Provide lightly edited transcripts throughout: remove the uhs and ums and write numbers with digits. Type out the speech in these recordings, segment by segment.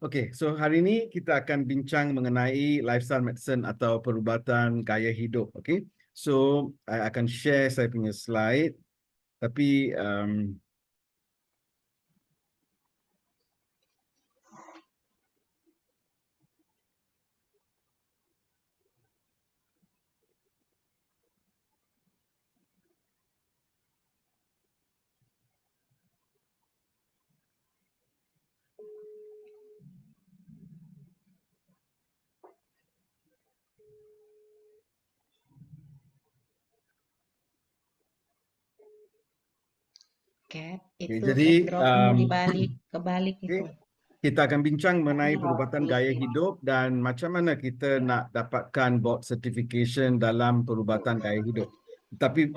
Okay, so hari ini kita akan bincang mengenai lifestyle medicine atau perubatan gaya hidup. Okay, so I akan share saya punya slide. Tapi Cat, okay, itu jadi backdropmu dibalik, kebalik itu. okay, kita akan bincang mengenai perubatan gaya hidup dan macam mana kita nak dapatkan board certification dalam perubatan gaya hidup. Tapi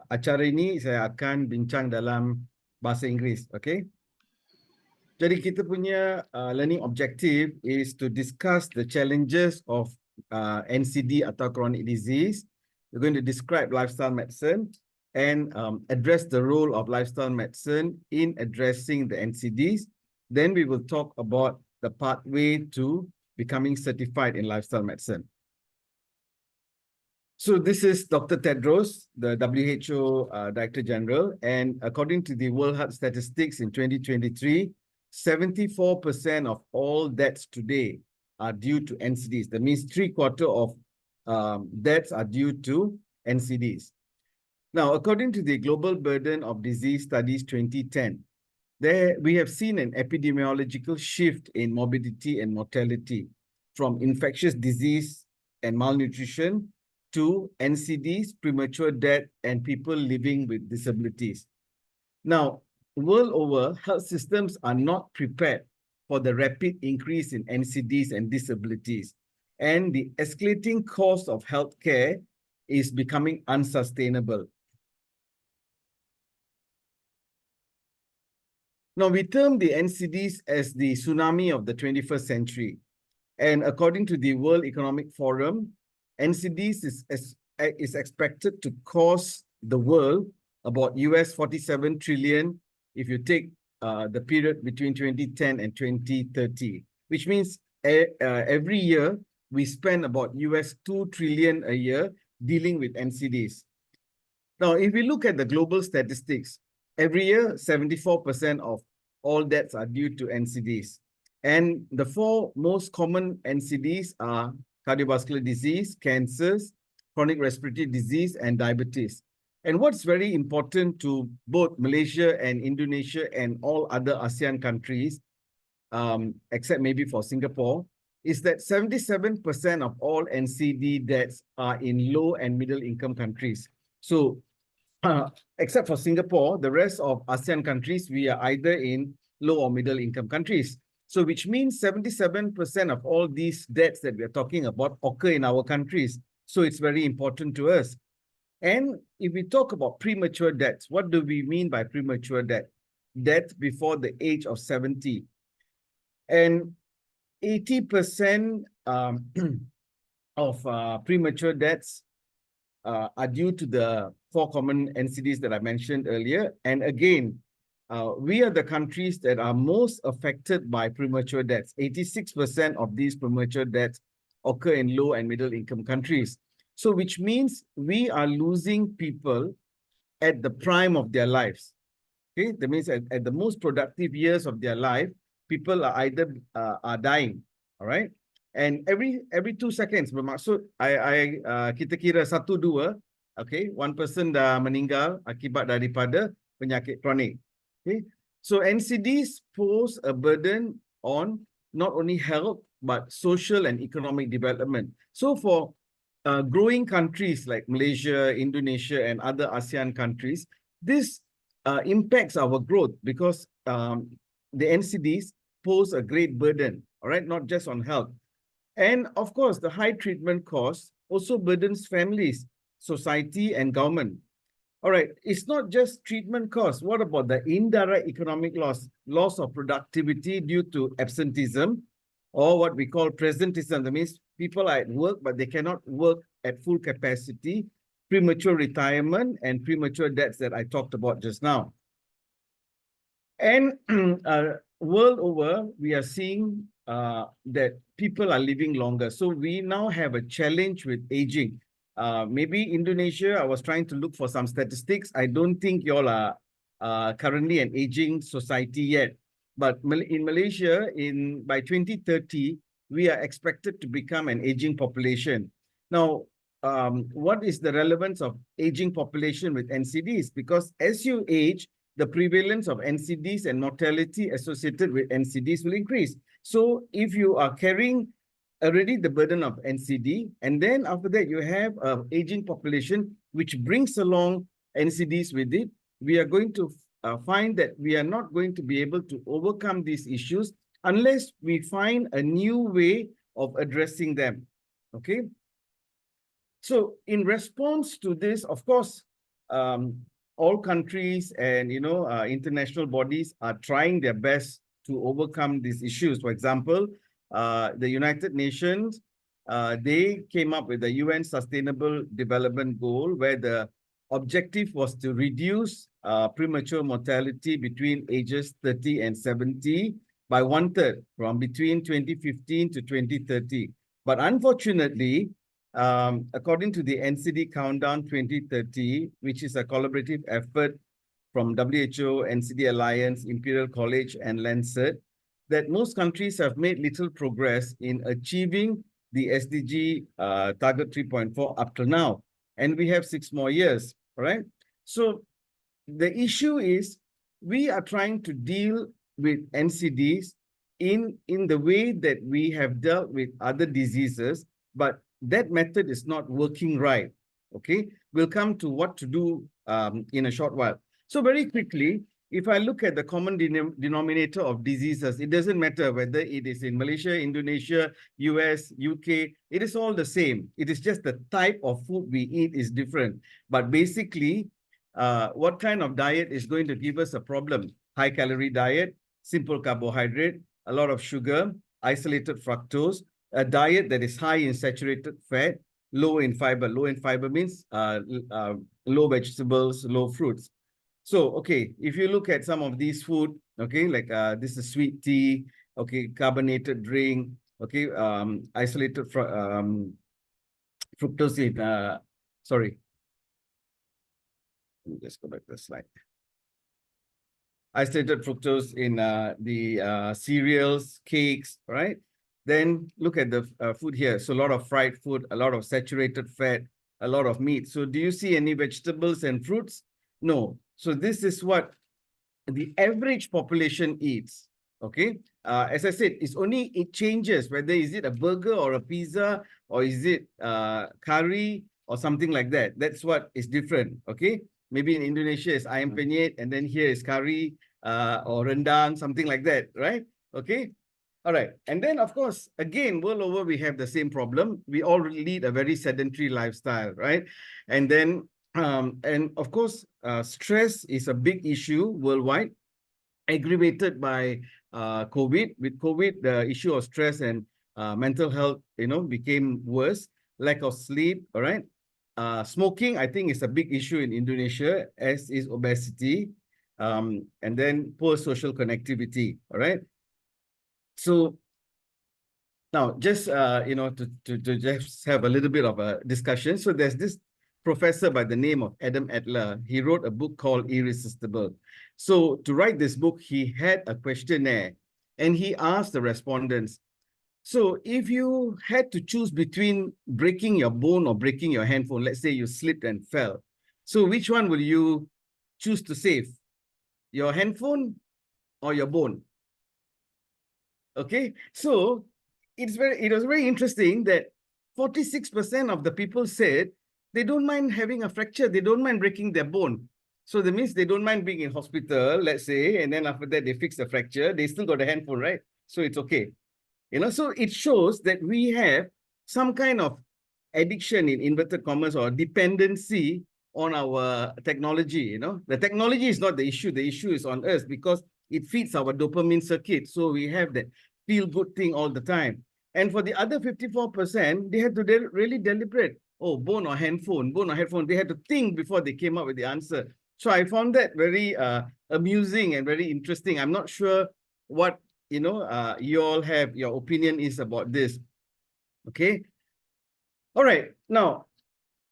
acara ini saya akan bincang dalam bahasa Inggeris, okay? Jadi kita punya learning objective is to discuss the challenges of NCD atau chronic disease. We're going to describe lifestyle medicine and address the role of lifestyle medicine in addressing the NCDs. Then we will talk about the pathway to becoming certified in lifestyle medicine. So this is Dr. Tedros, the WHO Director General, and according to the World Health Statistics in 2023, 74% of all deaths today are due to NCDs. That means 3/4 of deaths are due to NCDs. Now, according to the Global Burden of Disease Studies 2010, there we have seen an epidemiological shift in morbidity and mortality from infectious disease and malnutrition to NCDs, premature death, and people living with disabilities. Now, world over, health systems are not prepared for the rapid increase in NCDs and disabilities, and the escalating cost of healthcare is becoming unsustainable. Now, we term the NCDs as the tsunami of the 21st century. And according to the World Economic Forum, NCDs is expected to cost the world about US 47 trillion if you take the period between 2010 and 2030, which means every year we spend about US 2 trillion a year dealing with NCDs. Now, if we look at the global statistics, every year 74% of all deaths are due to NCDs. And the four most common NCDs are cardiovascular disease, cancers, chronic respiratory disease, and diabetes. And what's very important to both Malaysia and Indonesia and all other ASEAN countries, except maybe for Singapore, is that 77% of all NCD deaths are in low and middle income countries. So except for Singapore, the rest of ASEAN countries, we are either in low or middle income countries. So which means 77% of all these deaths that we are talking about occur in our countries. So it's very important to us. And if we talk about premature deaths, what do we mean by premature death? Death before the age of 70. And 80% of premature deaths are due to the four common NCDs that I mentioned earlier. And again, we are the countries that are most affected by premature deaths. 86% of these premature deaths occur in low and middle income countries. So which means we are losing people at the prime of their lives. Okay, that means at the most productive years of their life, people are either are dying. All right. And every 2 seconds, bermaksud kita kira 1-2, okay, one person dah meninggal akibat daripada penyakit kronik. Okay, so NCDs pose a burden on not only health but social and economic development. So for growing countries like Malaysia, Indonesia, and other ASEAN countries, this impacts our growth because the NCDs pose a great burden, all right, not just on health. And of course, the high treatment costs also burdens families, society, and government. All right, it's not just treatment costs. What about the indirect economic loss of productivity due to absenteeism, or what we call presenteeism? That means people are at work, but they cannot work at full capacity, premature retirement, and premature deaths that I talked about just now. And world over, we are seeing that people are living longer. So we now have a challenge with aging. Maybe Indonesia, I was trying to look for some statistics. I don't think you all are currently an aging society yet. But in Malaysia, by 2030, we are expected to become an aging population. Now, what is the relevance of aging population with NCDs? Because as you age, the prevalence of NCDs and mortality associated with NCDs will increase. So if you are carrying already the burden of NCD, and then after that you have an aging population, which brings along NCDs with it, we are going to find that we are not going to be able to overcome these issues unless we find a new way of addressing them. Okay. So in response to this, of course, all countries and international bodies are trying their best to overcome these issues. For example, the United Nations, they came up with the UN Sustainable Development Goal, where the objective was to reduce premature mortality between ages 30 and 70 by 1/3 from between 2015 to 2030. But unfortunately, according to the NCD Countdown 2030, which is a collaborative effort from WHO, NCD Alliance, Imperial College, and Lancet, that most countries have made little progress in achieving the SDG target 3.4 up to now. And we have 6 more years, right? So the issue is we are trying to deal with NCDs in the way that we have dealt with other diseases, but that method is not working right. Okay, we'll come to what to do in a short while. So very quickly, if I look at the common denominator of diseases, it doesn't matter whether it is in Malaysia, Indonesia, US, UK, it is all the same. It is just the type of food we eat is different. But basically, what kind of diet is going to give us a problem? High calorie diet, simple carbohydrate, a lot of sugar, isolated fructose, a diet that is high in saturated fat, low in fiber. Low in fiber means low vegetables, low fruits. So, okay, if you look at some of these food, okay, like this is sweet tea, okay, carbonated drink, okay, isolated fructose in, sorry. Let me just go back to the slide. Isolated fructose in the cereals, cakes, right? Then look at the food here. So a lot of fried food, a lot of saturated fat, a lot of meat. So do you see any vegetables and fruits? No. So this is what the average population eats. Okay. As I said, it changes whether is it a burger or a pizza or is it curry or something like that. That's what is different. Okay. Maybe in Indonesia it's ayam penyet, and then here is curry or rendang, something like that, right? Okay. All right. And then, of course, again, world over, we have the same problem. We all lead a very sedentary lifestyle, right? And then, and of course, stress is a big issue worldwide, aggravated by COVID. With COVID, the issue of stress and mental health, became worse. Lack of sleep, all right? Smoking, I think, is a big issue in Indonesia, as is obesity, and then poor social connectivity, all right? So now, just to just have a little bit of a discussion. So there's this professor by the name of Adam Adler. He wrote a book called Irresistible. So to write this book, he had a questionnaire and he asked the respondents, so if you had to choose between breaking your bone or breaking your handphone, let's say you slipped and fell. So which one will you choose to save? Your handphone or your bone? Okay, so it was very interesting that 46% of the people said they don't mind having a fracture, they don't mind breaking their bone. So that means they don't mind being in hospital, let's say, and then after that they fix the fracture, they still got a handphone, right? So it's okay. So it shows that we have some kind of addiction in inverted commas or dependency on our technology. The technology is not the issue is on us because it feeds our dopamine circuit. So we have that feel good thing all the time. And for the other 54%, they had to really deliberate. Oh, bone or handphone, bone or headphone. They had to think before they came up with the answer. So I found that very amusing and very interesting. I'm not sure what you all have your opinion is about this. Okay. All right. Now,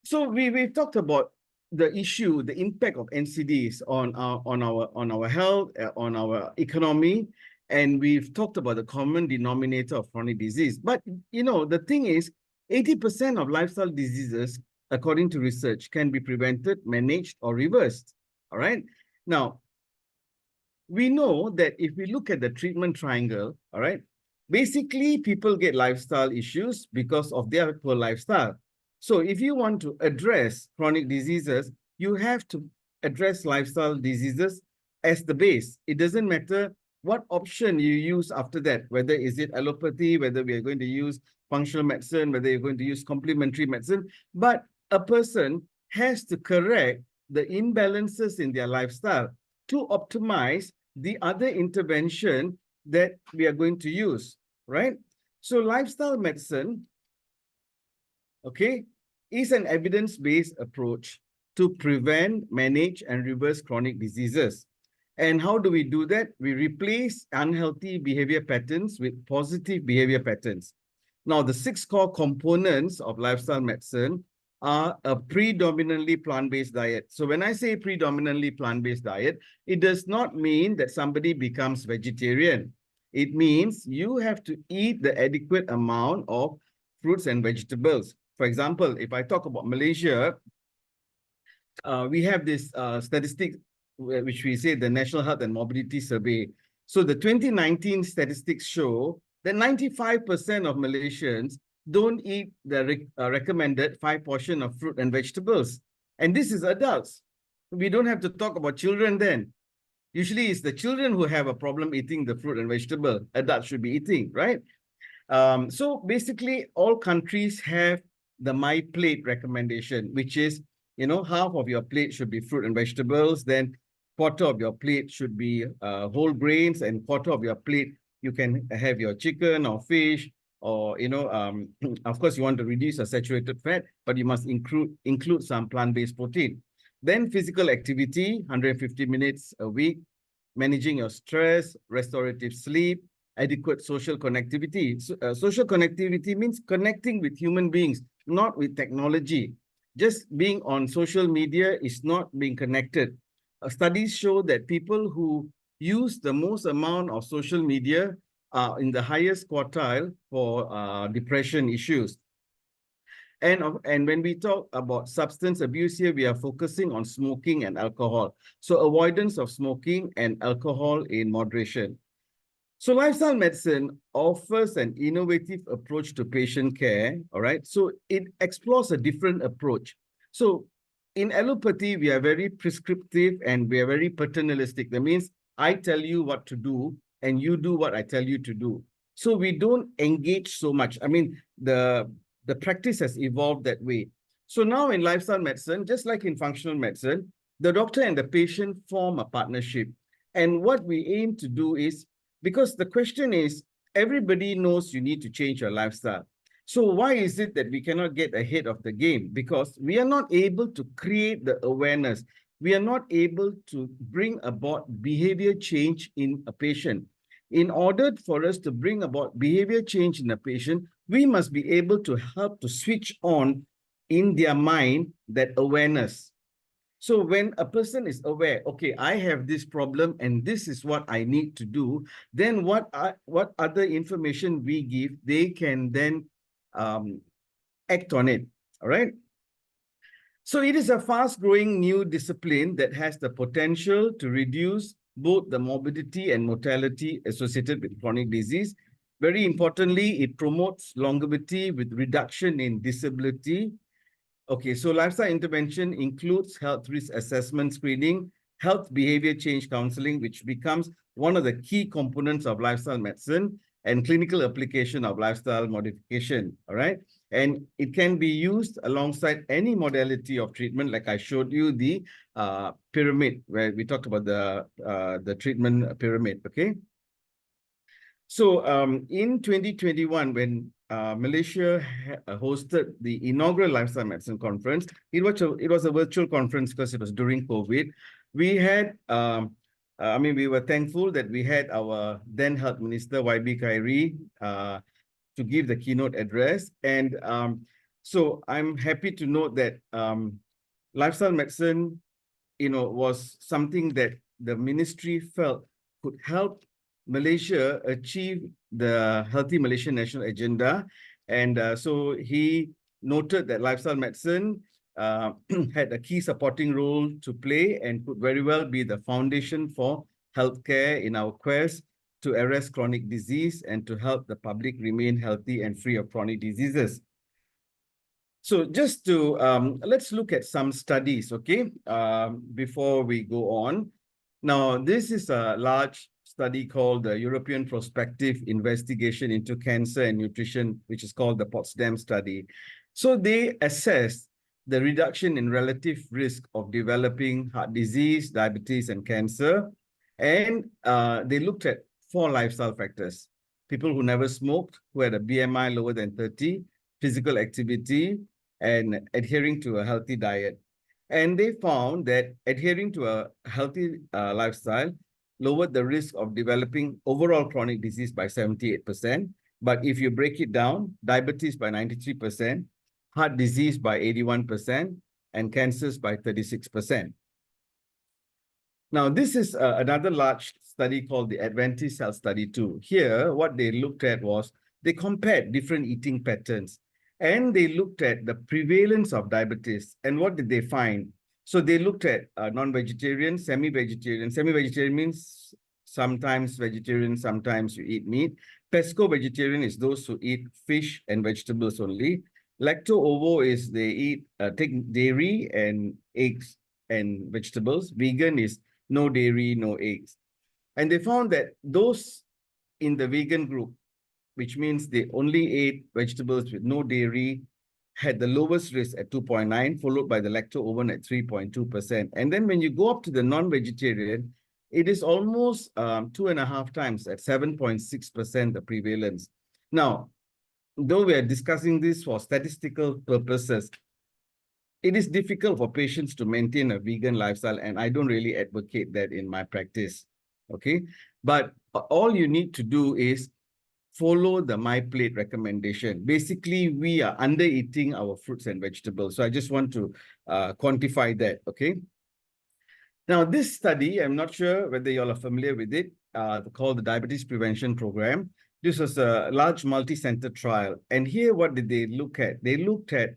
so we've talked about the issue, the impact of NCDs on our health, on our economy, and we've talked about the common denominator of chronic disease. But the thing is, 80% of lifestyle diseases, according to research, can be prevented, managed, or reversed. All right. Now, we know that if we look at the treatment triangle, all right, basically people get lifestyle issues because of their poor lifestyle. So if you want to address chronic diseases, you have to address lifestyle diseases as the base. It doesn't matter what option you use after that, whether is it allopathy, whether we are going to use functional medicine, whether you're going to use complementary medicine, but a person has to correct the imbalances in their lifestyle to optimize the other intervention that we are going to use, right? So lifestyle medicine, okay, is an evidence-based approach to prevent, manage, and reverse chronic diseases. And how do we do that? We replace unhealthy behavior patterns with positive behavior patterns. Now, the 6 core components of lifestyle medicine are a predominantly plant-based diet. So when I say predominantly plant-based diet, it does not mean that somebody becomes vegetarian. It means you have to eat the adequate amount of fruits and vegetables. For example, if I talk about Malaysia, we have this statistic, which we say the National Health and Mobility Survey. So the 2019 statistics show that 95% of Malaysians don't eat the recommended 5 portion of fruit and vegetables. And this is adults. We don't have to talk about children then. Usually it's the children who have a problem eating the fruit and vegetable. Adults should be eating, right? So basically, all countries have the My Plate recommendation, which is, half of your plate should be fruit and vegetables, then quarter of your plate should be whole grains, and quarter of your plate, you can have your chicken or fish, or, of course, you want to reduce the saturated fat, but you must include some plant-based protein. Then physical activity, 150 minutes a week, managing your stress, restorative sleep, adequate social connectivity. Social connectivity means connecting with human beings, not with technology. Just being on social media is not being connected. Studies show that people who use the most amount of social media are in the highest quartile for depression issues. And when we talk about substance abuse here, we are focusing on smoking and alcohol. So avoidance of smoking and alcohol in moderation. So lifestyle medicine offers an innovative approach to patient care, all right? So it explores a different approach. So in allopathy, we are very prescriptive and we are very paternalistic. That means I tell you what to do and you do what I tell you to do. So we don't engage so much. I mean, the practice has evolved that way. So now in lifestyle medicine, just like in functional medicine, the doctor and the patient form a partnership. And what we aim to do is, because the question is, everybody knows you need to change your lifestyle. So why is it that we cannot get ahead of the game? Because we are not able to create the awareness. We are not able to bring about behavior change in a patient. In order for us to bring about behavior change in a patient, we must be able to help to switch on in their mind that awareness. So when a person is aware, okay, I have this problem and this is what I need to do, then what other information we give, they can then act on it, all right? So it is a fast-growing new discipline that has the potential to reduce both the morbidity and mortality associated with chronic disease. Very importantly, it promotes longevity with reduction in disability. Okay, so lifestyle intervention includes health risk assessment screening, health behavior change counseling, which becomes one of the key components of lifestyle medicine, and clinical application of lifestyle modification, all right? And it can be used alongside any modality of treatment, like I showed you the pyramid, where we talked about the treatment pyramid, okay? So in 2021, when Malaysia hosted the inaugural Lifestyle Medicine Conference, it was a virtual conference because it was during COVID. We had I mean, we were thankful that we had our then Health Minister, YB Khairi, to give the keynote address. And so I'm happy to note that lifestyle medicine, was something that the ministry felt could help Malaysia achieve the Healthy Malaysian National Agenda. And so he noted that lifestyle medicine had a key supporting role to play and could very well be the foundation for healthcare in our quest to arrest chronic disease and to help the public remain healthy and free of chronic diseases. So just to, let's look at some studies, okay, before we go on. Now, this is a large study called the European Prospective Investigation into Cancer and Nutrition, which is called the Potsdam study. So they assessed the reduction in relative risk of developing heart disease, diabetes, and cancer. And they looked at 4 lifestyle factors: people who never smoked, who had a BMI lower than 30, physical activity, and adhering to a healthy diet. And they found that adhering to a healthy lifestyle lowered the risk of developing overall chronic disease by 78%. But if you break it down, diabetes by 93%, heart disease by 81%, and cancers by 36%. Now, this is another large study called the Adventist Health Study 2. Here, what they looked at was they compared different eating patterns and they looked at the prevalence of diabetes. And what did they find? So they looked at non-vegetarian, semi-vegetarian. Semi-vegetarian means sometimes vegetarian, sometimes you eat meat. Pesco-vegetarian is those who eat fish and vegetables only. Lacto-ovo is they eat, take dairy and eggs and vegetables. Vegan is no dairy, no eggs. And they found that those in the vegan group, which means they only ate vegetables with no dairy, had the lowest risk at 2.9, followed by the lacto-ovo at 3.2%. And then when you go up to the non-vegetarian, it is almost 2.5 times at 7.6% the prevalence. Now, though we are discussing this for statistical purposes, it is difficult for patients to maintain a vegan lifestyle, and I don't really advocate that in my practice, okay? But all you need to do is follow the My Plate recommendation. Basically, we are under eating our fruits and vegetables. So I just want to quantify that, okay? Now, this study, I'm not sure whether you all are familiar with it, called the Diabetes Prevention Program. This was a large multi-center trial. And here, what did they look at? They looked at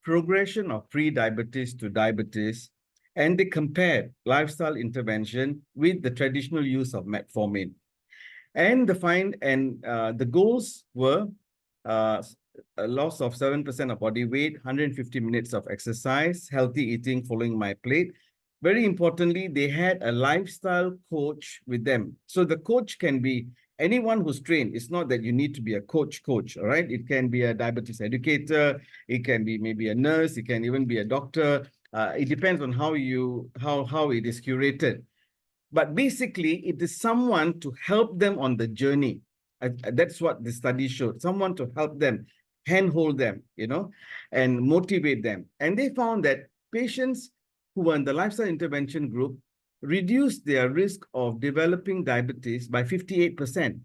progression of pre-diabetes to diabetes, and they compared lifestyle intervention with the traditional use of metformin. And the goals were a loss of 7% of body weight, 150 minutes of exercise, healthy eating following My Plate. Very importantly, they had a lifestyle coach with them. So the coach can be anyone who's trained. It's not that you need to be a coach, all right? It can be a diabetes educator. It can be maybe a nurse. It can even be a doctor. It depends on how it is curated. But basically, it is someone to help them on the journey. That's what the study showed. Someone to help them, handhold them, and motivate them. And they found that patients who were in the lifestyle intervention group reduced their risk of developing diabetes by 58%.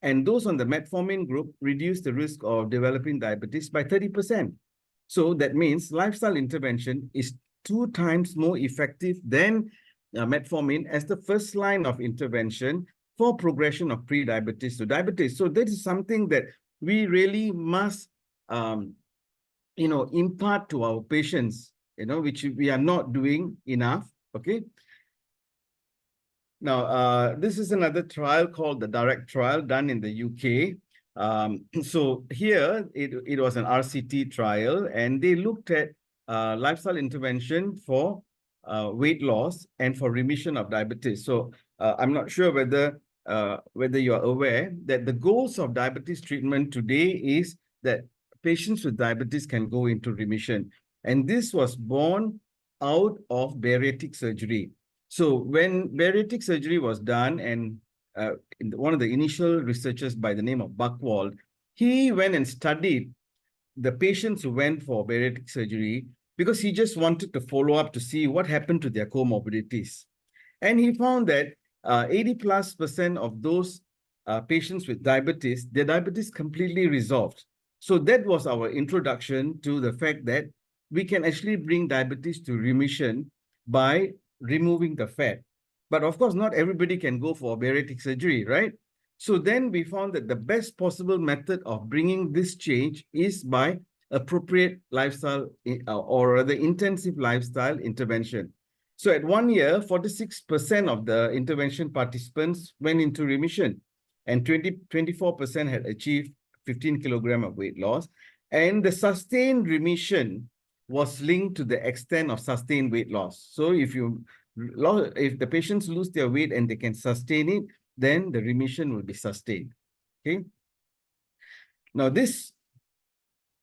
And those on the metformin group reduced the risk of developing diabetes by 30%. So that means lifestyle intervention is 2 times more effective than metformin as the first line of intervention for progression of pre-diabetes to diabetes. So that is something that we really must, impart to our patients, which we are not doing enough, okay? Now, this is another trial called the DIRECT trial done in the UK. So here, it was an RCT trial, and they looked at lifestyle intervention for weight loss and for remission of diabetes. So I'm not sure whether you are aware that the goals of diabetes treatment today is that patients with diabetes can go into remission. And this was born out of bariatric surgery. So when bariatric surgery was done, and one of the initial researchers by the name of Buchwald, he went and studied the patients who went for bariatric surgery because he just wanted to follow up to see what happened to their comorbidities. And he found that 80+% of those patients with diabetes, their diabetes completely resolved. So that was our introduction to the fact that we can actually bring diabetes to remission by removing the fat. But of course, not everybody can go for bariatric surgery, right? So then we found that the best possible method of bringing this change is by appropriate lifestyle or rather intensive lifestyle intervention. So at 1 year, 46% of the intervention participants went into remission and 24% had achieved 15 kilogram of weight loss. And the sustained remission was linked to the extent of sustained weight loss. So if the patients lose their weight and they can sustain it, then the remission will be sustained. Okay. Now this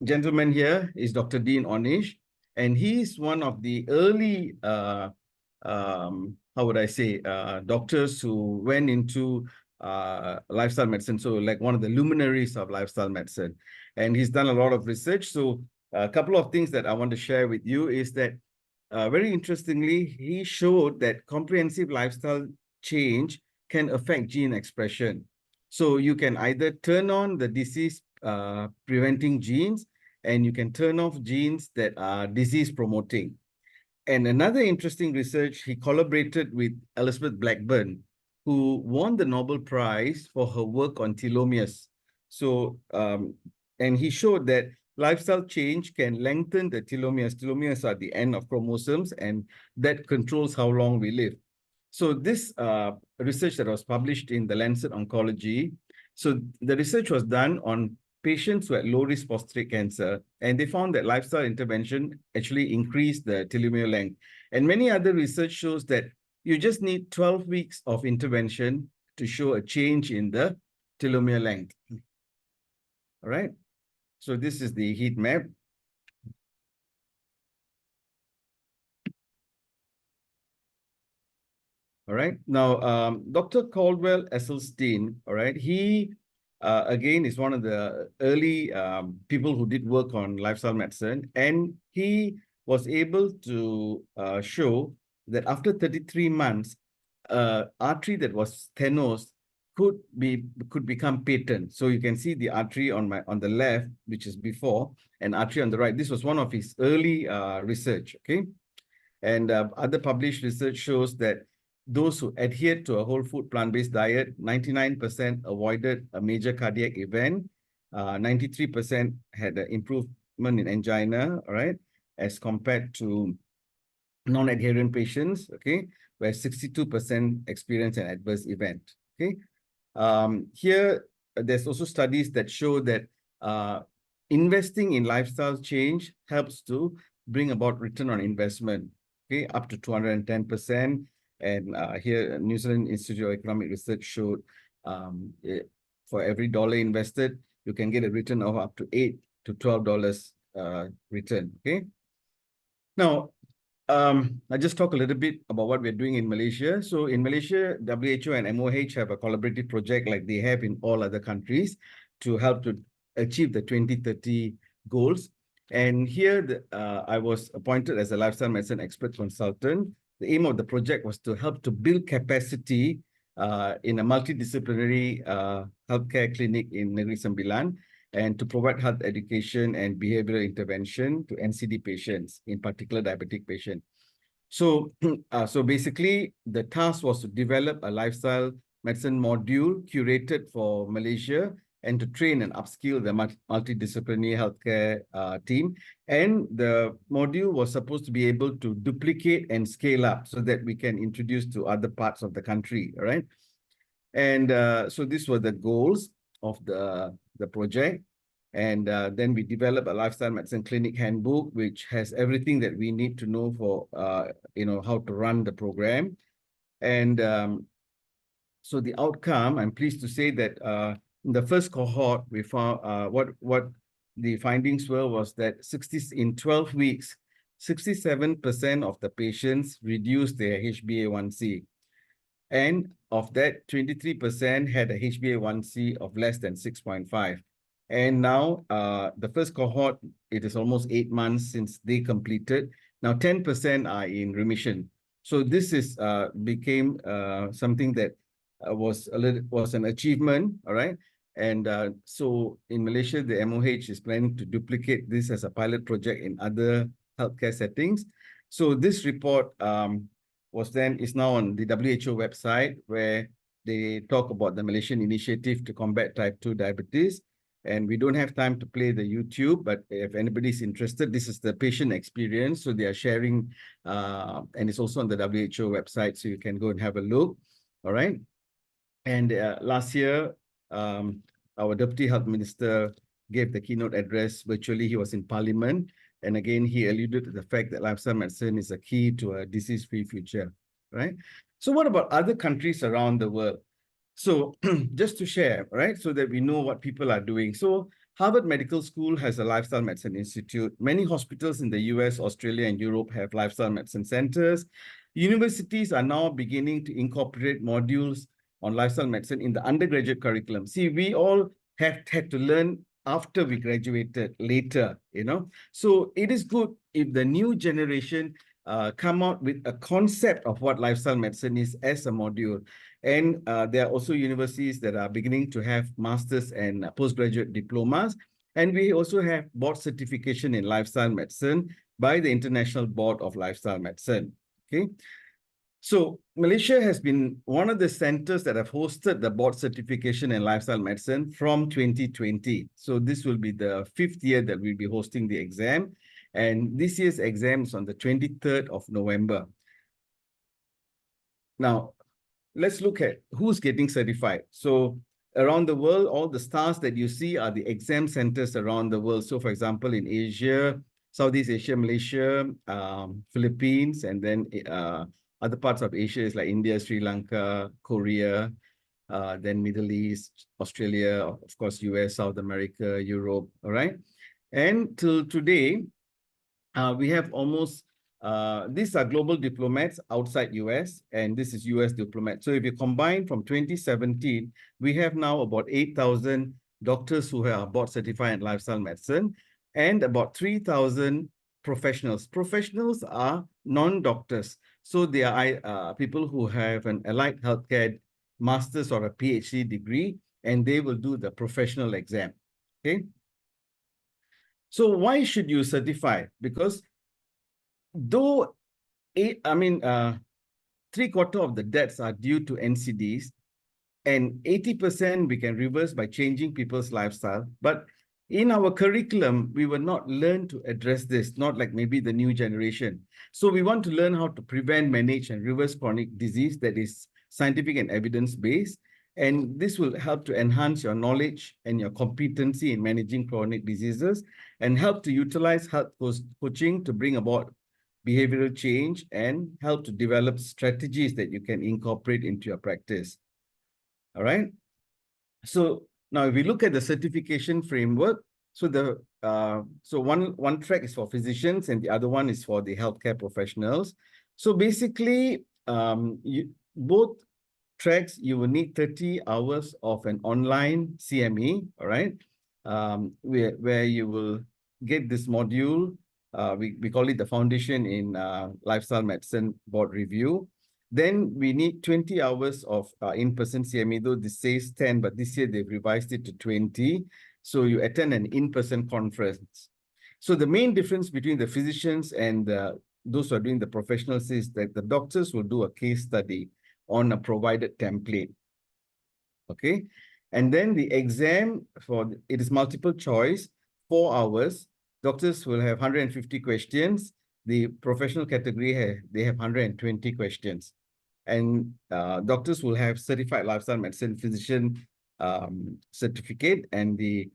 gentleman here is Dr. Dean Onish, and he's one of the early, how would I say, doctors who went into lifestyle medicine. So like one of the luminaries of lifestyle medicine. And he's done a lot of research. So a couple of things that I want to share with you is that very interestingly, he showed that comprehensive lifestyle change can affect gene expression. So you can either turn on the disease preventing genes, and you can turn off genes that are disease promoting. And another interesting research, he collaborated with Elizabeth Blackburn, who won the Nobel Prize for her work on telomeres. So, and he showed that lifestyle change can lengthen the telomeres. Telomeres are the end of chromosomes, and that controls how long we live. So this research that was published in the Lancet Oncology, so the research was done on patients who had low-risk prostate cancer, and they found that lifestyle intervention actually increased the telomere length. And many other research shows that you just need 12 weeks of intervention to show a change in the telomere length. All right. So this is the heat map. All right. Now, Dr. Caldwell Esselstyn, all right, he again is one of the early people who did work on lifestyle medicine, and he was able to show that after 33 months, artery that was stenosed could become patent. So you can see the artery on the left, which is before, and artery on the right. This was one of his early research. Okay, and other published research shows that those who adhered to a whole food plant-based diet, 99% avoided a major cardiac event, 93% had an improvement in angina, all right, as compared to non-adherent patients, okay, where 62% experienced an adverse event, okay. Here, there's also studies that show that investing in lifestyle change helps to bring about return on investment, okay, up to 210%. And here, New Zealand Institute of Economic Research showed for every dollar invested, you can get a return of up to $8 to $12 return, okay? Now, I just talk a little bit about what we're doing in Malaysia. So in Malaysia, WHO and MOH have a collaborative project like they have in all other countries to help to achieve the 2030 goals. And here, I was appointed as a lifestyle medicine expert consultant. The aim of the project was to help to build capacity in a multidisciplinary healthcare clinic in Negeri Sembilan, and to provide health education and behavioral intervention to NCD patients, in particular diabetic patients. So, so basically, the task was to develop a lifestyle medicine module curated for Malaysia and to train and upskill the multidisciplinary healthcare team. And the module was supposed to be able to duplicate and scale up so that we can introduce to other parts of the country, all right? And so these were the goals of the project. And then we developed a lifestyle medicine clinic handbook, which has everything that we need to know for, how to run the program. And so the outcome, I'm pleased to say that in the first cohort, we found what the findings was that in 12 weeks, 67% of the patients reduced their HbA1c. And of that, 23% had a HbA1c of less than 6.5. And now the first cohort, it is almost 8 months since they completed. Now 10% are in remission. So this is became something that was an achievement, all right. And so in Malaysia, the MOH is planning to duplicate this as a pilot project in other healthcare settings. So this report is now on the WHO website, where they talk about the Malaysian initiative to combat type 2 diabetes. And we don't have time to play the YouTube, but if anybody's interested, this is the patient experience. So they are sharing, and it's also on the WHO website, so you can go and have a look. All right. And last year, our Deputy Health Minister gave the keynote address virtually. He was in Parliament. And again, he alluded to the fact that lifestyle medicine is a key to a disease-free future, right? So what about other countries around the world? So just to share, right, so that we know what people are doing. So Harvard Medical School has a lifestyle medicine institute. Many hospitals in the US, Australia, and Europe have lifestyle medicine centers. Universities are now beginning to incorporate modules on lifestyle medicine in the undergraduate curriculum. See, we all have had to learn after we graduated later, you know. So it is good if the new generation come out with a concept of what lifestyle medicine is as a module. And there are also universities that are beginning to have masters and postgraduate diplomas. And we also have board certification in lifestyle medicine by the International Board of Lifestyle Medicine. Okay. So Malaysia has been one of the centers that have hosted the board certification in lifestyle medicine from 2020. So this will be the 5th year that we'll be hosting the exam. And this year's exam is on the 23rd of November. Now, let's look at who's getting certified. So around the world, all the stars that you see are the exam centers around the world. So for example, in Asia, Southeast Asia, Malaysia, Philippines, and then other parts of Asia is like India, Sri Lanka, Korea, then Middle East, Australia, of course, US, South America, Europe, all right? And till today, we have almost, these are global diplomats outside US, and this is US diplomats. So if you combine from 2017, we have now about 8,000 doctors who are board certified in lifestyle medicine, and about 3,000 professionals. Professionals are non-doctors. So they are people who have an allied healthcare master's or a PhD degree, and they will do the professional exam, okay? So why should you certify? Because though, 3/4 of the deaths are due to NCDs, and 80% we can reverse by changing people's lifestyle. But in our curriculum, we will not learn to address this, not like maybe the new generation. So we want to learn how to prevent, manage, and reverse chronic disease that is scientific and evidence-based. And this will help to enhance your knowledge and your competency in managing chronic diseases, and help to utilize health coaching to bring about behavioral change and help to develop strategies that you can incorporate into your practice. All right. So now if we look at the certification framework, so one track is for physicians and the other one is for the healthcare professionals. So basically, both tracks, you will need 30 hours of an online CME, all right, where you will get this module. We call it the Foundation in Lifestyle Medicine Board Review. Then we need 20 hours of in-person CME, though this says 10, but this year they've revised it to 20. So you attend an in-person conference. So the main difference between the physicians and those who are doing the professionals is that the doctors will do a case study on a provided template. Okay. And then the exam it is multiple choice, 4 hours. Doctors will have 150 questions. The professional category, they have 120 questions. And doctors will have certified lifestyle medicine physician certificate, and the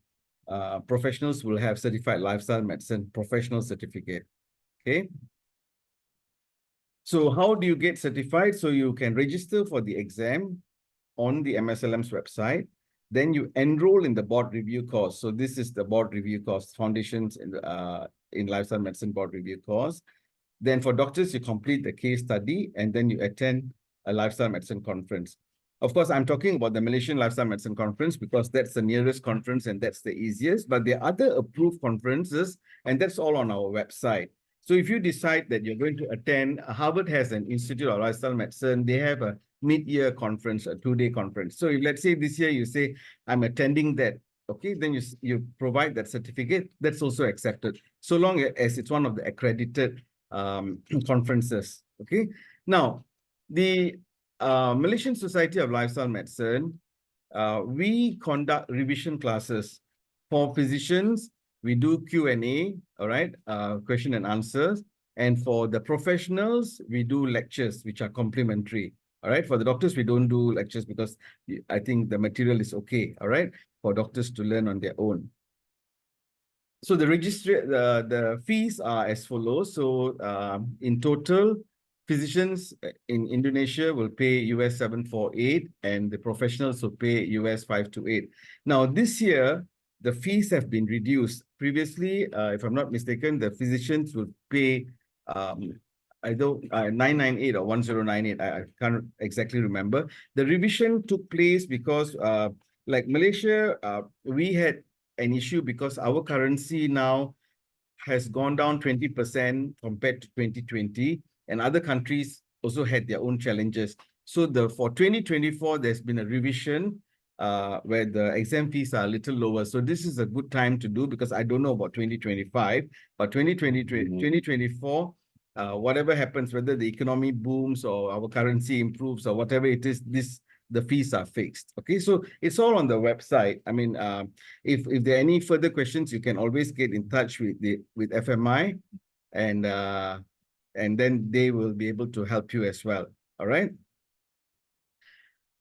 professionals will have certified lifestyle medicine professional certificate. Okay. So how do you get certified? So you can register for the exam on the MSLM's website. Then you enroll in the board review course. So this is the board review course, Foundations in Lifestyle Medicine board review course. Then for doctors, you complete the case study, and then you attend a lifestyle medicine conference. Of course, I'm talking about the Malaysian Lifestyle Medicine Conference because that's the nearest conference and that's the easiest. But there are other approved conferences, and that's all on our website. So if you decide that you're going to attend, Harvard has an Institute of Lifestyle Medicine. They have a mid-year conference, a 2-day conference. So if let's say this year you say, I'm attending that, okay, then you provide that certificate, that's also accepted, so long as it's one of the accredited conferences, okay? Now, the Malaysian Society of Lifestyle Medicine, we conduct revision classes for physicians. We do Q&A, all right, question and answers. And for the professionals, we do lectures, which are complimentary. All right, for the doctors, we don't do lectures because I think the material is okay, all right, for doctors to learn on their own. So the fees are as follows. So in total, physicians in Indonesia will pay US 748 and the professionals will pay US 528. Now this year, the fees have been reduced. Previously, if I'm not mistaken, the physicians would pay either 998 or 1098. I can't exactly remember. The revision took place because like Malaysia, we had an issue because our currency now has gone down 20% compared to 2020, and other countries also had their own challenges. So for 2024, there's been a revision where the exam fees are a little lower. So this is a good time to do, because I don't know about 2025, but 2024, whatever happens, whether the economy booms or our currency improves or whatever it is, the fees are fixed. Okay, so it's all on the website. I mean, if there are any further questions, you can always get in touch with FMI, and then they will be able to help you as well. All right.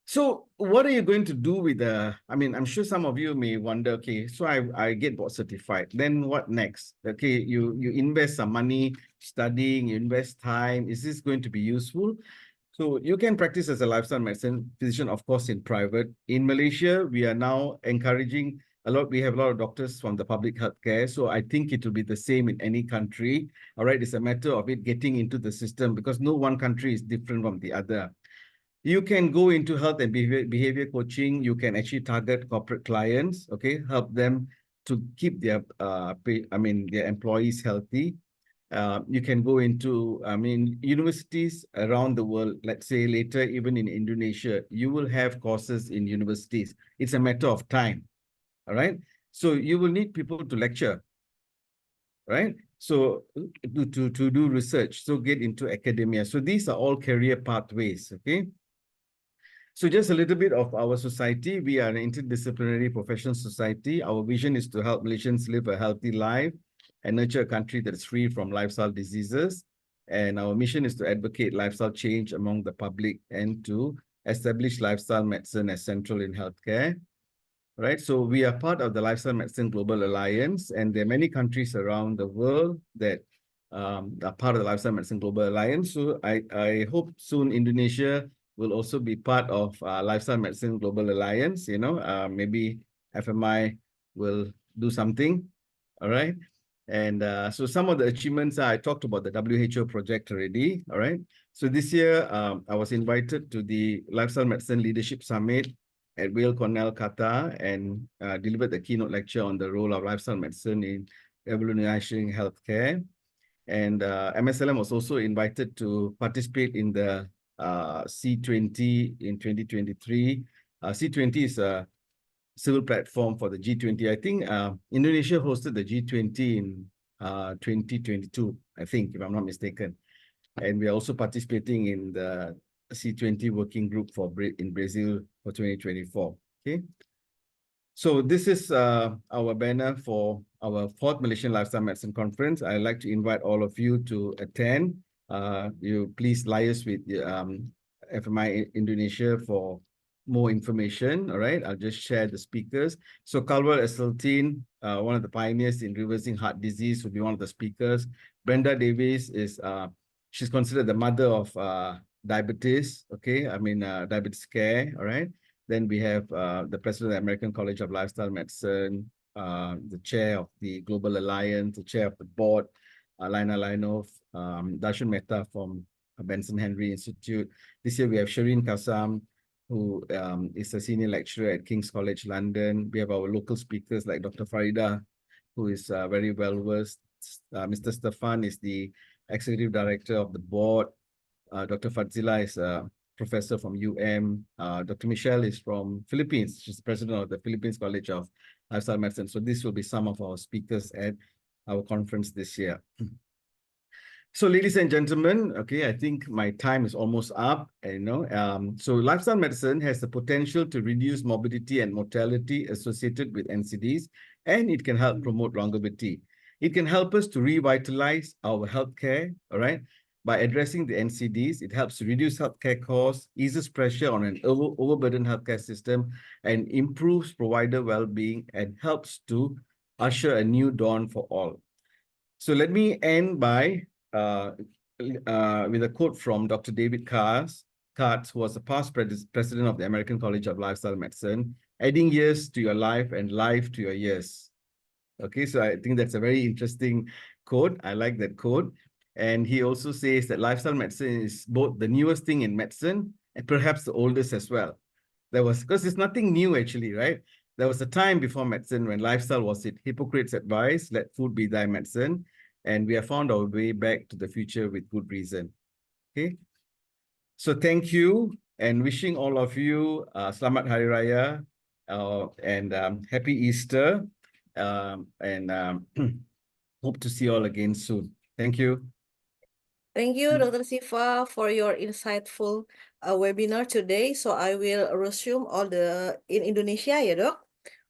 So what are you going to do with I mean, I'm sure some of you may wonder, okay, so I get board certified, then what next? Okay, you invest some money studying, you invest time. Is this going to be useful? So you can practice as a lifestyle medicine physician, of course, in private. In Malaysia, we are now encouraging we have a lot of doctors from the public healthcare. So I think it will be the same in any country. All right, it's a matter of it getting into the system, because no one country is different from the other. You can go into health and behavior coaching. You can actually target corporate clients, okay, help them to keep their their employees healthy. You can go into, universities around the world. Let's say later, even in Indonesia, you will have courses in universities. It's a matter of time, all right? So you will need people to lecture, right? So to do research, so get into academia. So these are all career pathways, okay? So just a little bit of our society. We are an interdisciplinary professional society. Our vision is to help Malaysians live a healthy life and nurture a country that is free from lifestyle diseases. And our mission is to advocate lifestyle change among the public and to establish lifestyle medicine as central in healthcare. Right, so we are part of the Lifestyle Medicine Global Alliance, and there are many countries around the world that are part of the Lifestyle Medicine Global Alliance. So I hope soon Indonesia will also be part of Lifestyle Medicine Global Alliance. You know, maybe FMI will do something. All right. And so some of the achievements, I talked about the WHO project already. All right. So this year, I was invited to the Lifestyle Medicine Leadership Summit at Weill Cornell, Qatar, and delivered the keynote lecture on the role of lifestyle medicine in revolutionizing healthcare. And MSLM was also invited to participate in the C20 in 2023. C20 is a civil platform for the G20. I think Indonesia hosted the G20 in 2022, I think, if I'm not mistaken. And we are also participating in the C20 working group in Brazil for 2024. Okay. So this is our banner for our 4th Malaysian Lifestyle Medicine Conference. I'd like to invite all of you to attend. You please liaise with FMI Indonesia for more information. All right, I'll just share the speakers. So Kalwal Esseltine, one of the pioneers in reversing heart disease, will be one of the speakers. Brenda Davis is she's considered the mother of diabetes. Okay, diabetes care. All right. Then we have the president of the American College of Lifestyle Medicine, the chair of the Global Alliance, the chair of the board, Laina Lainov, Darshan Mehta from Benson Henry Institute. This year we have Shireen Kasam, who is a senior lecturer at King's College London. We have our local speakers like Dr. Farida, who is very well versed. Mr. Stefan is the executive director of the board. Dr. Fadzila is a professor from UM. Dr. Michelle is from Philippines. She's president of the Philippines College of Lifestyle Medicine. So this will be some of our speakers at our conference this year. So, ladies and gentlemen, okay, I think my time is almost up. So lifestyle medicine has the potential to reduce morbidity and mortality associated with NCDs, and it can help promote longevity. It can help us to revitalize our healthcare, all right? By addressing the NCDs, it helps to reduce healthcare costs, eases pressure on an overburdened healthcare system, and improves provider well-being and helps to usher a new dawn for all. So let me end by with a quote from Dr. David Katz, who was the past president of the American College of Lifestyle Medicine, adding years to your life and life to your years. Okay, so I think that's a very interesting quote. I like that quote. And he also says that lifestyle medicine is both the newest thing in medicine and perhaps the oldest as well. Because it's nothing new actually, right? There was a time before medicine when lifestyle was it. Hippocrates' advice, let food be thy medicine. And we have found our way back to the future with good reason. Okay. So thank you and wishing all of you Selamat Hari Raya and Happy Easter. Hope to see you all again soon. Thank you. Thank you, Dr. Siva, for your insightful webinar today. So I will resume all the in Indonesia ya, Dok.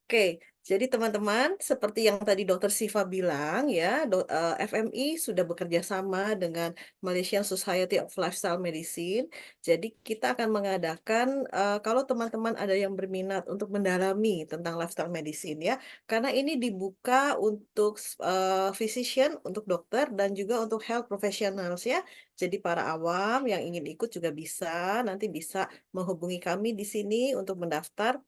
Oke, jadi teman-teman, seperti yang tadi Dr. Siva bilang ya, FMI sudah bekerja sama dengan Malaysian Society of Lifestyle Medicine. Jadi kita akan mengadakan, kalau teman-teman ada yang berminat untuk mendalami tentang lifestyle medicine ya, karena ini dibuka untuk physician, untuk dokter, dan juga untuk health professionals ya. Jadi para awam yang ingin ikut juga bisa, nanti bisa menghubungi kami di sini untuk mendaftar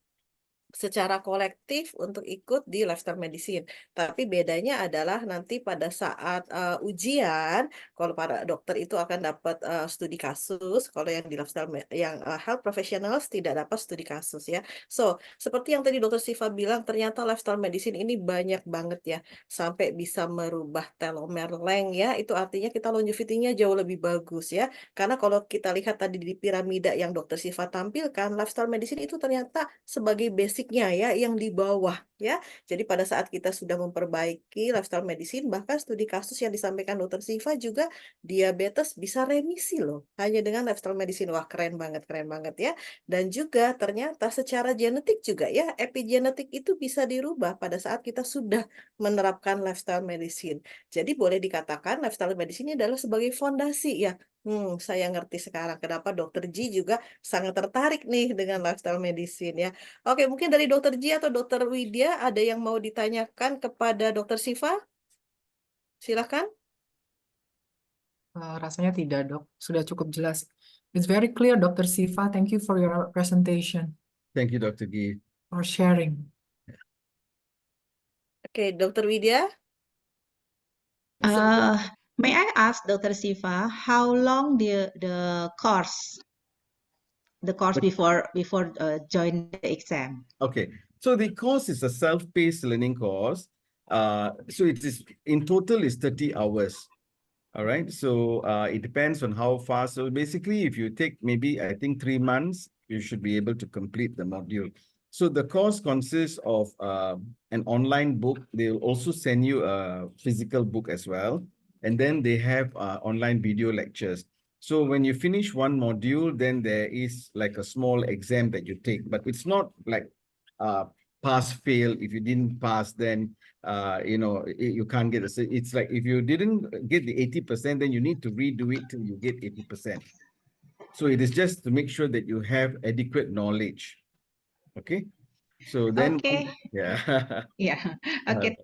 secara kolektif untuk ikut di lifestyle medicine. Tapi bedanya adalah nanti pada saat ujian, kalau para dokter itu akan dapat studi kasus, kalau yang di lifestyle yang health professionals tidak dapat studi kasus ya. So, seperti yang tadi Dokter Siva bilang, ternyata lifestyle medicine ini banyak banget ya, sampai bisa merubah telomere length ya. Itu artinya kita longevity-nya jauh lebih bagus ya. Karena kalau kita lihat tadi di piramida yang Dokter Siva tampilkan, lifestyle medicine itu ternyata sebagai basicnya ya, yang di bawah ya. Jadi pada saat kita sudah memperbaiki lifestyle medicine, bahkan studi kasus yang disampaikan Dokter Siva juga, diabetes bisa remisi loh, hanya dengan lifestyle medicine. Wah, keren banget ya. Dan juga ternyata secara genetik juga ya, epigenetik itu bisa dirubah pada saat kita sudah menerapkan lifestyle medicine. Jadi boleh dikatakan lifestyle medicine ini adalah sebagai fondasi ya. Saya ngerti sekarang kenapa Dokter Ji juga sangat tertarik nih dengan lifestyle medicine ya. Oke, mungkin dari Dokter Ji atau Dokter Widya ada yang mau ditanyakan kepada Dokter Siva? Silakan. Rasanya tidak, Dok. Sudah cukup jelas. It's very clear, Dr. Siva. Thank you for your presentation, Thank you, Dr. Gi. for sharing. Oke, Dokter Widya. May I ask Dr. Siva, how long the course before join the exam? Okay, so the course is a self-paced learning course. So it is in total is 30 hours. All right, so it depends on how fast. So basically, if you take maybe, I think 3 months, you should be able to complete the module. So the course consists of an online book. They'll also send you a physical book as well. And then they have online video lectures. So when you finish one module, then there is like a small exam that you take, but it's not like pass, fail. If you didn't pass, then you can't get it. So it's like if you didn't get the 80%, then you need to redo it till you get 80%. So it is just to make sure that you have adequate knowledge. Okay. So then, Okay. yeah. Yeah. Okay.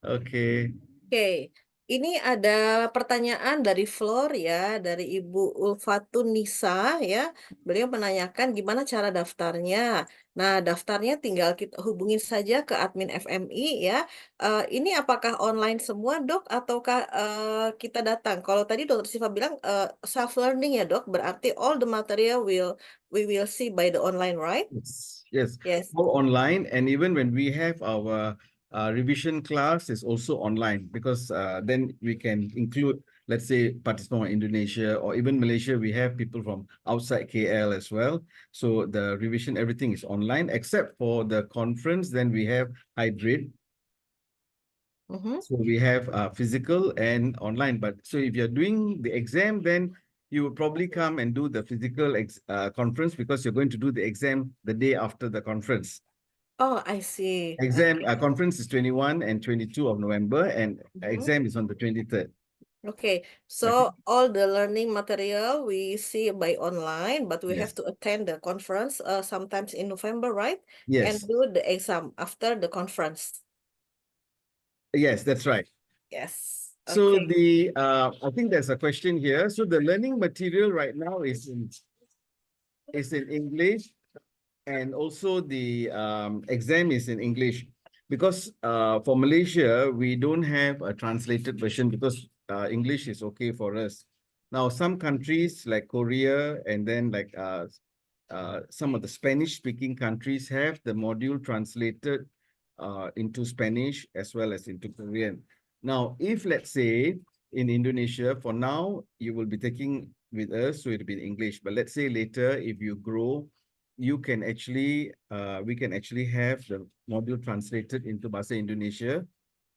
Okay. Oke, ini ada pertanyaan dari Flor ya, dari Ibu Ulfatun Nisa ya. Beliau menanyakan gimana cara daftarnya. Nah, daftarnya tinggal kita hubungin saja ke admin FMI ya. Ini apakah online semua, Dok, ataukah kita datang? Kalau tadi Dokter Siva bilang self learning ya, Dok, berarti all the material we will see by the online, right? Yes. Yes. All online, and even when we have our revision class is also online because then we can include, let's say, participants from Indonesia or even Malaysia. We have people from outside KL as well. So the revision, everything is online except for the conference. Then we have hybrid. Mhm. So we have physical and online. But so if you're doing the exam, then you will probably come and do the physical conference because you're going to do the exam the day after the conference. Oh, I see. Exam conference is 21 and 22 of November, and exam is on the 23rd. Okay, so all the learning material we see by online, but we Yes. have to attend the conference sometimes in November, right? And Yes. do the exam after the conference. Yes, that's right. Yes. So Okay. I think there's a question here. So the learning material right now is in English, and also the exam is in English because for Malaysia we don't have a translated version because English is okay for us. Now some countries like Korea and then like some of the Spanish-speaking countries have the module translated into Spanish as well as into Korean. Now, if let's say in Indonesia, for now, you will be taking with us, so it'll be in English. But let's say later, if you grow, you can actually, we can actually have the module translated into Bahasa Indonesia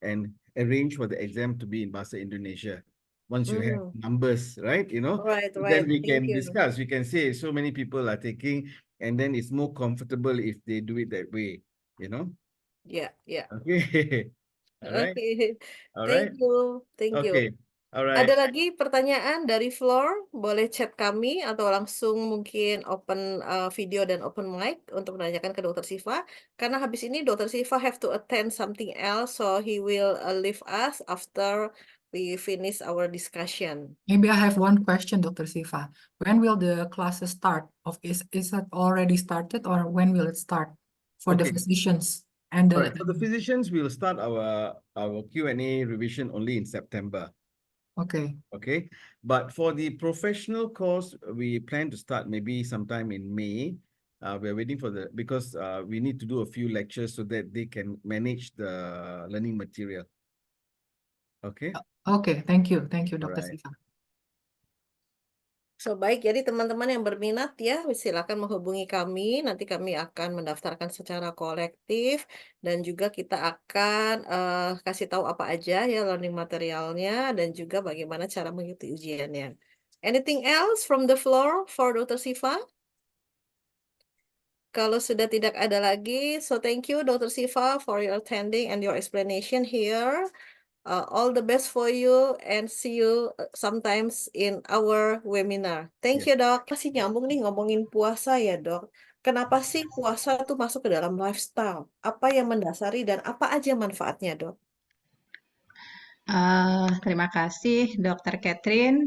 and arrange for the exam to be in Bahasa Indonesia. Once you have numbers, right? You know, Right, then right. we Thank can you. discuss. We can say so many people are taking, and then it's more comfortable if they do it that way, you know? Yeah, yeah. Okay. All right. Okay. All Thank right. you. Thank you. Okay. All right. Ada lagi pertanyaan dari floor? Boleh chat kami atau langsung mungkin open video dan open mic untuk menanyakan ke Dr. Siva. Karena habis ini Dr. Siva have to attend something else, so he will leave us after we finish our discussion. Maybe I have one question, Dr. Siva. When will the classes start? Is it already started, or when will it start for the Okay. physicians and All the right. For the physicians, we'll start our Q&A revision only in September. okay. Okay. But for the professional course, we plan to start maybe sometime in May. We're waiting for because we need to do a few lectures so that they can manage the learning material. Okay. Okay, thank you, Dr. Alright. Siva. So, baik, jadi teman-teman yang berminat ya, silakan menghubungi kami. Nanti kami akan mendaftarkan secara kolektif dan juga kita akan kasih tahu apa aja ya learning materialnya dan juga bagaimana cara mengikuti ujiannya. Anything else from the floor for Dr. Siva? Kalau sudah tidak ada lagi, so thank you Dr. Siva for your attending and your explanation here. All the best for you and see you sometimes in our webinar. Thank you, Dok. Masih nyambung nih ngomongin puasa ya, Dok. Kenapa sih puasa tuh masuk ke dalam lifestyle? Apa yang mendasari dan apa aja manfaatnya, Dok? Terima kasih, Dr. Catherine.